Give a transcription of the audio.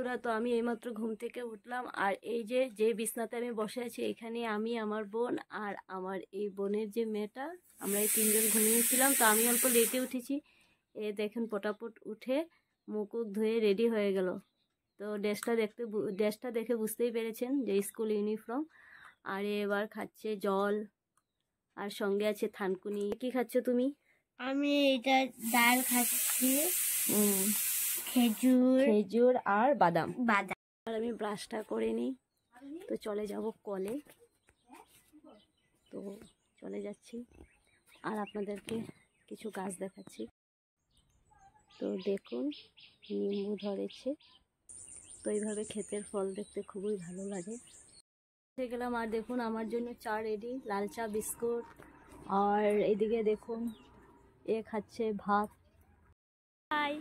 বন্ধুরা, তো আমি এইমাত্র ঘুম থেকে উঠলাম। আর এই যে বিছনাতে আমি বসে আছি, এখানে আমি, আমার বোন আর আমার এই বোনের যে মেয়েটা, আমরা এই তিনজন ঘুমিয়েছিলাম। তো আমি অল্প লেটে উঠেছি। এ দেখেন পটাপট উঠে মুখ ধুয়ে রেডি হয়ে গেল। তো ড্রেসটা দেখে বুঝতেই পেরেছেন যে স্কুল ইউনিফর্ম। আর এবার খাচ্ছে জল, আর সঙ্গে আছে থানকুনি। কি খাচ্ছ তুমি? আমি এটা ডাল খাচ্ছি, খেজুর আর বাদাম। আর আমি ব্রাশটা করে নিই, তো চলে যাব কলে। তো চলে যাচ্ছি, আর আপনাদেরকে কিছু গাছ দেখাচ্ছি। তো দেখুন, নিম্বু ধরেছে। তো এইভাবে ক্ষেতের ফল দেখতে খুবই ভালো লাগে। গেলাম, আর দেখুন আমার জন্য চা রেডি, লাল চা, বিস্কুট। আর এদিকে দেখুন এ খাচ্ছে ভাত। বাই।